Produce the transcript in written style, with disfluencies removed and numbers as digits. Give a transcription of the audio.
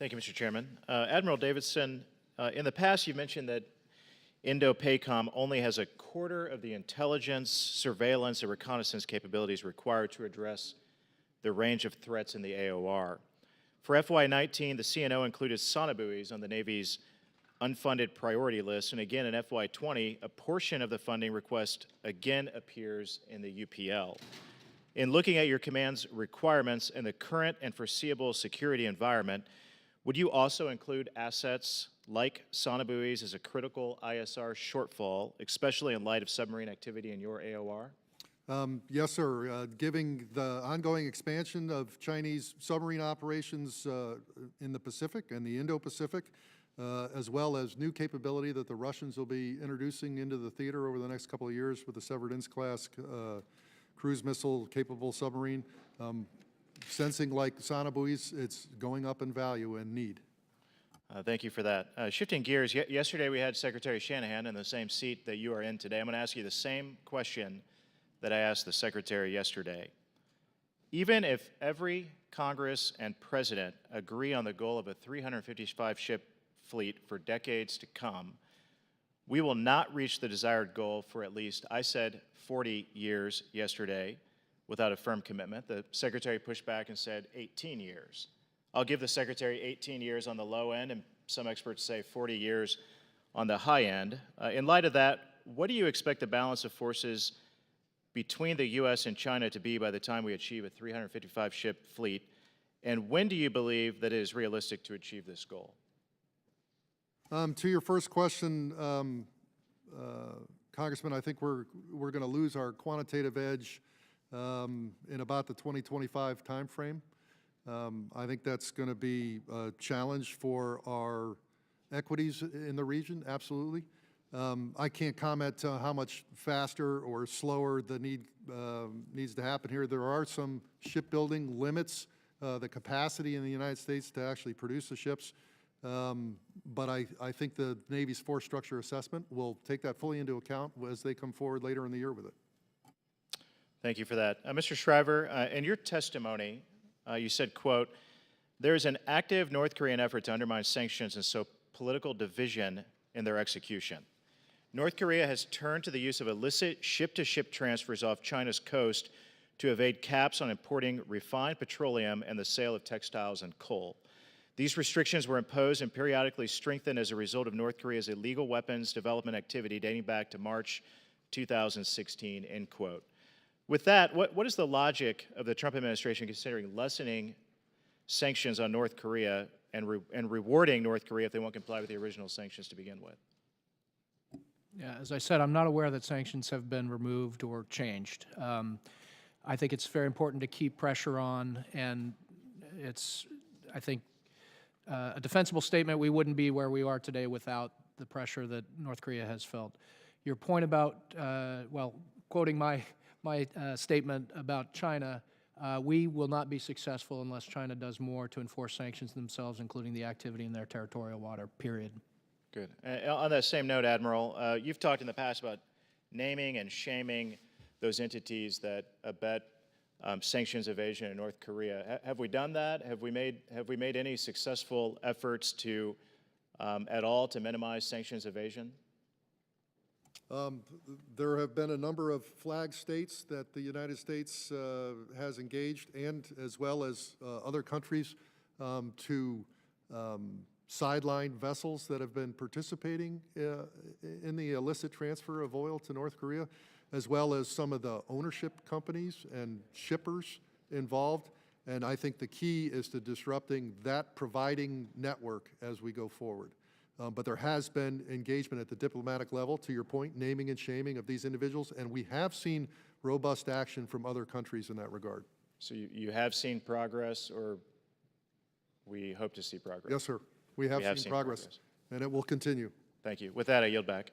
Thank you, Mr. Chairman. Admiral Davidson, in the past you mentioned that Indo-PACOM only has a quarter of the intelligence, surveillance, and reconnaissance capabilities required to address the range of threats in the AOR. For FY19, the CNO included sonobuoys on the Navy's unfunded priority list, and again in FY20, a portion of the funding request again appears in the UPL. In looking at your command's requirements in the current and foreseeable security environment, would you also include assets like sonobuoys as a critical ISR shortfall, especially in light of submarine activity in your AOR? Yes, sir. Given the ongoing expansion of Chinese submarine operations in the Pacific and the Indo-Pacific, as well as new capability that the Russians will be introducing into the theater over the next couple of years with the Severodvinsk-class cruise missile-capable submarine, sensing like sonobuoys, it's going up in value and need. Thank you for that. Shifting gears, yesterday we had Secretary Shanahan in the same seat that you are in today. I'm going to ask you the same question that I asked the Secretary yesterday. Even if every Congress and President agree on the goal of a 355-ship fleet for decades to come, we will not reach the desired goal for at least, I said, 40 years yesterday without a firm commitment. The Secretary pushed back and said 18 years. I'll give the Secretary 18 years on the low end, and some experts say 40 years on the high end. In light of that, what do you expect the balance of forces between the U.S. and China to be by the time we achieve a 355-ship fleet? And when do you believe that it is realistic to achieve this goal? To your first question, Congressman, I think we're going to lose our quantitative edge in about the 2025 timeframe. I think that's going to be a challenge for our equities in the region, absolutely. I can't comment on how much faster or slower the needs to happen here. There are some shipbuilding limits, the capacity in the United States to actually produce the ships. But I think the Navy's force structure assessment will take that fully into account as they come forward later in the year with it. Thank you for that. Mr. Shriver, in your testimony, you said, quote, "There is an active North Korean effort to undermine sanctions and sow political division in their execution. North Korea has turned to the use of illicit ship-to-ship transfers off China's coast to evade caps on importing refined petroleum and the sale of textiles and coal. These restrictions were imposed and periodically strengthened as a result of North Korea's illegal weapons development activity dating back to March 2016, end quote. With that, what is the logic of the Trump administration considering lessening sanctions on North Korea and rewarding North Korea if they won't comply with the original sanctions to begin with? Yeah, as I said, I'm not aware that sanctions have been removed or changed. I think it's very important to keep pressure on, and it's, I think, a defensible statement. We wouldn't be where we are today without the pressure that North Korea has felt. Your point about, well, quoting my statement about China, we will not be successful unless China does more to enforce sanctions themselves, including the activity in their territorial water, period. Good. On that same note, Admiral, you've talked in the past about naming and shaming those entities that abet sanctions evasion in North Korea. Have we done that? Have we made any successful efforts to, at all, to minimize sanctions evasion? There have been a number of flag states that the United States has engaged, and as well as other countries, to sideline vessels that have been participating in the illicit transfer of oil to North Korea, as well as some of the ownership companies and shippers involved. And I think the key is to disrupting that providing network as we go forward. But there has been engagement at the diplomatic level, to your point, naming and shaming of these individuals, and we have seen robust action from other countries in that regard. So you have seen progress, or we hope to see progress? Yes, sir. We have seen progress, and it will continue. Thank you. With that, I yield back.